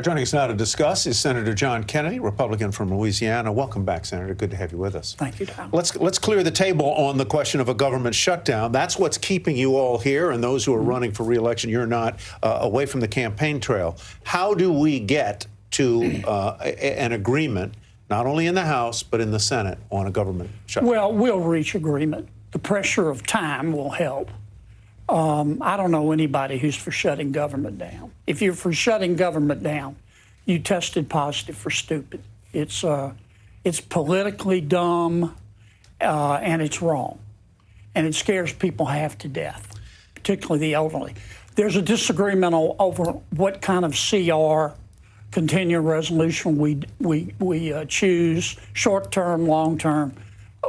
Joining us now to discuss is Senator John Kennedy, Republican from Louisiana. Welcome back, Senator. Good to have you with us. Thank you, Tom. Let's clear the table on the question of a government shutdown. That's what's keeping you all here, and those who are running for re-election, you're not, away from the campaign trail. How do we get to an agreement, not only in the House, but in the Senate, on a government shutdown? Well, we'll reach agreement. The pressure of time will help. I don't know anybody who's for shutting government down. If you're for shutting government down, you tested positive for stupid. It's politically dumb, and it's wrong. And it scares people half to death, particularly the elderly. There's a disagreement over what kind of CR, continuing resolution, we choose, short-term, long-term.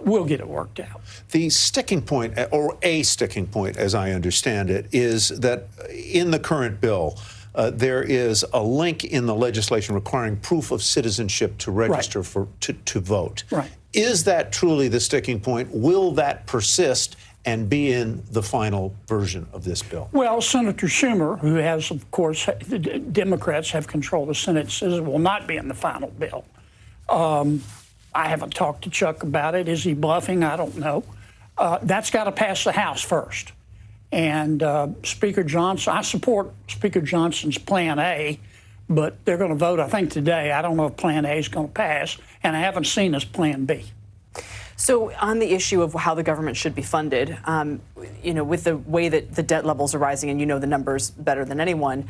We'll get it worked out. The sticking point, or a sticking point, as I understand it, is that in the current bill, there is a link in the legislation requiring proof of citizenship to register to vote. Right. Is that truly the sticking point? Will that persist and be in the final version of this bill? Well, Senator Schumer, who has, of course, the Democrats have control of the Senate, says it will not be in the final bill. I haven't talked to Chuck about it. Is he bluffing? I don't know. That's got to pass the House first. And Speaker Johnson, I support Speaker Johnson's Plan A, but they're going to vote, I think, today. I don't know if Plan A is going to pass, and I haven't seen his Plan B. So on the issue of how the government should be funded, with the way that the debt levels are rising, and you know the numbers better than anyone,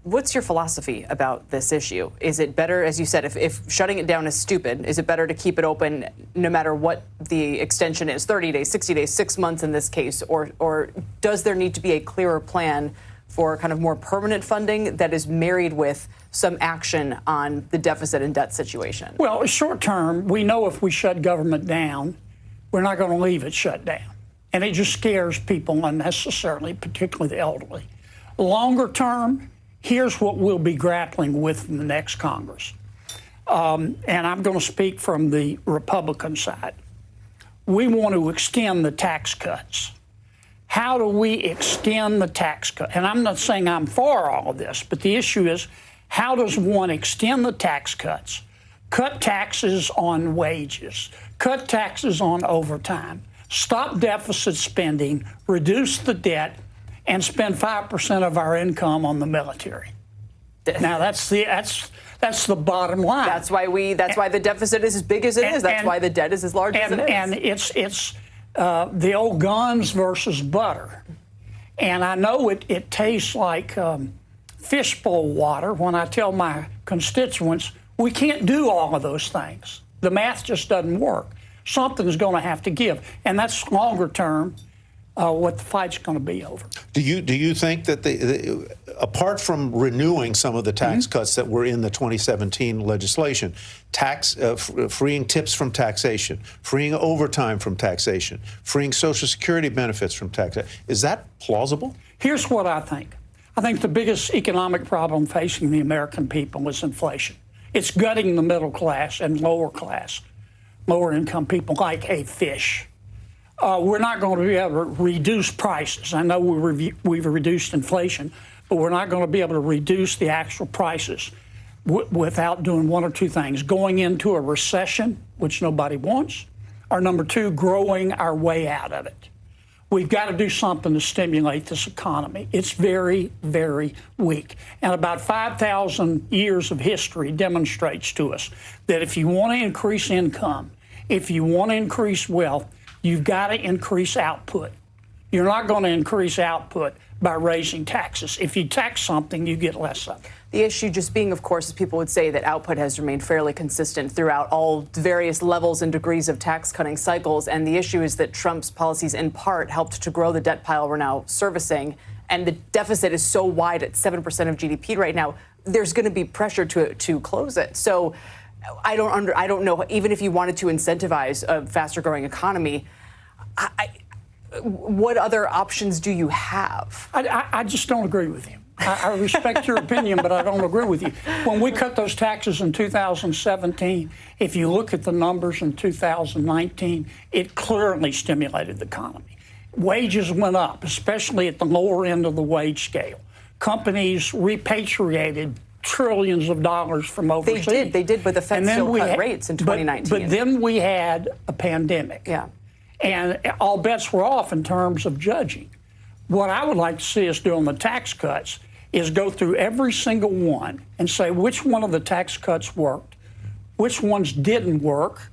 what's your philosophy about this issue? Is it better, as you said, if shutting it down is stupid, is it better to keep it open no matter what the extension is, 30 days, 60 days, 6 months in this case, or does there need to be a clearer plan for kind of more permanent funding that is married with some action on the deficit and debt situation? Well, short term, we know if we shut government down, we're not going to leave it shut down. And it just scares people unnecessarily, particularly the elderly. Longer term, here's what we'll be grappling with in the next Congress. And I'm going to speak from the Republican side. We want to extend the tax cuts. How do we extend the tax cut? And I'm not saying I'm for all of this, but the issue is, how does one extend the tax cuts, cut taxes on wages, cut taxes on overtime, stop deficit spending, reduce the debt, and spend 5% of our income on the military? Now, that's the bottom line. That's why the deficit is as big as it is. That's why the debt is as large as it is. And it's the old guns versus butter. And I know it tastes like fishbowl water when I tell my constituents we can't do all of those things. The math just doesn't work. Something's going to have to give. And that's longer term what the fight's going to be over. Do you think that apart from renewing some of the tax cuts that were in the 2017 legislation, freeing tips from taxation, freeing overtime from taxation, freeing Social Security benefits from taxation, is that plausible? Here's what I think. I think the biggest economic problem facing the American people is inflation. It's gutting the middle class and lower income people like a fish. We're not going to be able to reduce prices. I know we've reduced inflation, but we're not going to be able to reduce the actual prices without doing one or two things: going into a recession, which nobody wants, or number two, growing our way out of it. We've got to do something to stimulate this economy. It's very, very weak. And about 5,000 years of history demonstrates to us that if you want to increase income, if you want to increase wealth, you've got to increase output. You're not going to increase output by raising taxes. If you tax something, you get less of it. The issue just being, of course, as people would say, that output has remained fairly consistent throughout all various levels and degrees of tax-cutting cycles. And the issue is that Trump's policies, in part, helped to grow the debt pile we're now servicing. And the deficit is so wide at 7% of GDP right now, there's going to be pressure to close it. So I don't know, even if you wanted to incentivize a faster-growing economy, what other options do you have? I just don't agree with you. I respect your opinion, but I don't agree with you. When we cut those taxes in 2017, if you look at the numbers in 2019, it clearly stimulated the economy. Wages went up, especially at the lower end of the wage scale. Companies repatriated trillions of dollars from overseas. They did, but the Fed still cut rates in 2019. But then we had a pandemic. Yeah. And all bets were off in terms of judging. What I would like to see us do on the tax cuts is go through every single one and say which one of the tax cuts worked, which ones didn't work,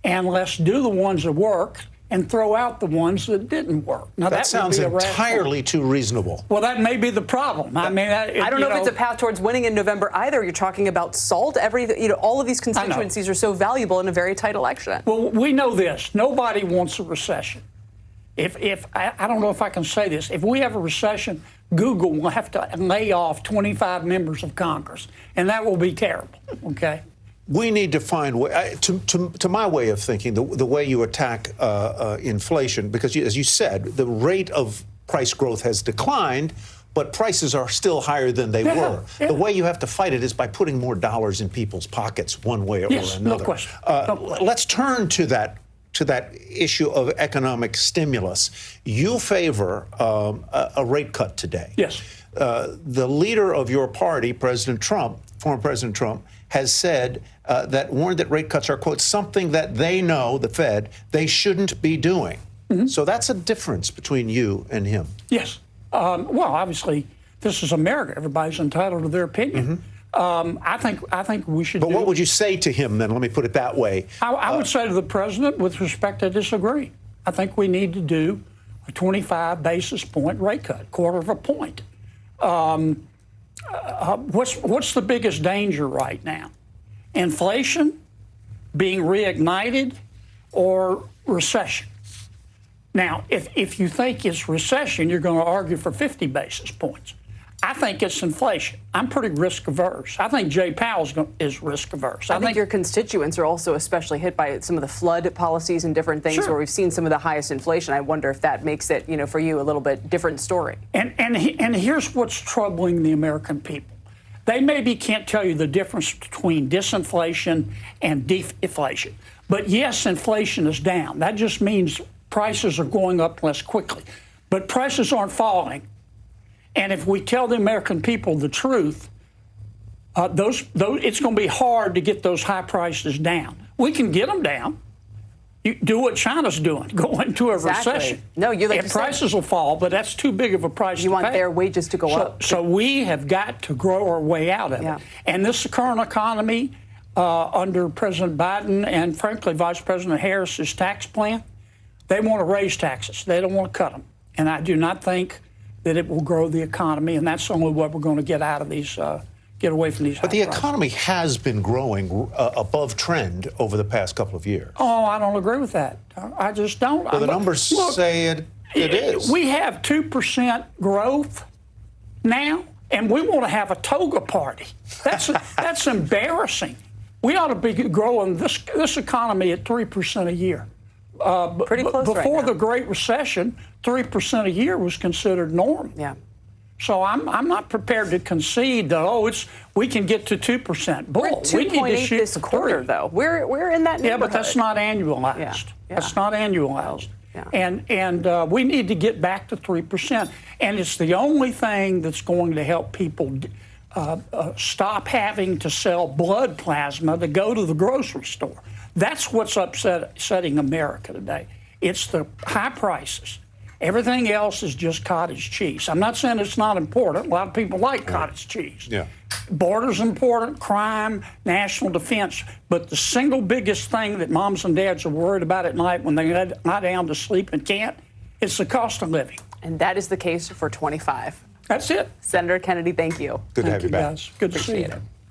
and let's do the ones that worked and throw out the ones that didn't work. Now, that sounds entirely too reasonable. Well, that may be the problem. I mean, I don't know if it's a path towards winning in November either. You're talking about SALT. All of these constituencies are so valuable in a very tight election. Well, we know this. Nobody wants a recession. If I don't know if I can say this. If we have a recession, Google will have to lay off 25 members of Congress, and that will be terrible. Okay. We need to find to my way of thinking, the way you attack inflation, because as you said, the rate of price growth has declined, but prices are still higher than they were. Yeah. The way you have to fight it is by putting more dollars in people's pockets, one way or another. No question. Let's turn to that issue of economic stimulus. You favor a rate cut today. Yes. The leader of your party, President Trump, former President Trump, has said warned that rate cuts are, quote, something that they know, the Fed, they shouldn't be doing. Mm-hmm. So that's a difference between you and him. Yes. Well, obviously, this is America. Everybody's entitled to their opinion. Mm-hmm. I think we should. But what would you say to him then? Let me put it that way. I would say to the president, with respect, I disagree. I think we need to do a 25 basis point rate cut, quarter of a point. What's the biggest danger right now? Inflation being reignited or recession? Now, if you think it's recession, you're going to argue for 50 basis points. I think it's inflation. I'm pretty risk averse. I think Jay Powell is risk averse. I think your constituents are also especially hit by some of the flood policies and different things. Sure. Where we've seen some of the highest inflation. I wonder if that makes it, for you, a little bit different story. And here's what's troubling the American people. They maybe can't tell you the difference between disinflation and deflation. But yes, inflation is down. That just means prices are going up less quickly. But prices aren't falling. And if we tell the American people the truth, it's going to be hard to get those high prices down. We can get them down. You do what China's doing, go into a recession. No, prices will fall, but that's too big of a price to pay. You want their wages to go up. So we have got to grow our way out of it. And this current economy, under President Biden and, frankly, Vice President Harris's tax plan, they want to raise taxes. They don't want to cut them. And I do not think that it will grow the economy, and that's the only way we're going to get out of these, get away from these. But the economy has been growing above trend over the past couple of years. Oh, I don't agree with that. I just don't. Well, the numbers say it is. We have 2% growth now, and we want to have a toga party. That's embarrassing. We ought to be growing this economy at 3% a year. Pretty close before right now. The Great Recession, 3% a year was considered normal. Yeah. So I'm not prepared to concede that we can get to 2%. Bull. We're at 2.8 this quarter, though. We're in that neighborhood. Yeah, but that's not annualized. Yeah. That's not annualized. Yeah. And we need to get back to 3%. And it's the only thing that's going to help people stop having to sell blood plasma to go to the grocery store. That's what's upsetting America today. It's the high prices. Everything else is just cottage cheese. I'm not saying it's not important. A lot of people like cottage cheese. Yeah. Border's important, crime, national defense. But the single biggest thing that moms and dads are worried about at night when they lie down to sleep and can't, it's the cost of living. And that is the case for 25. That's it. Senator Kennedy, thank you. Good to have you back. Guys. Good to see you. Appreciate it.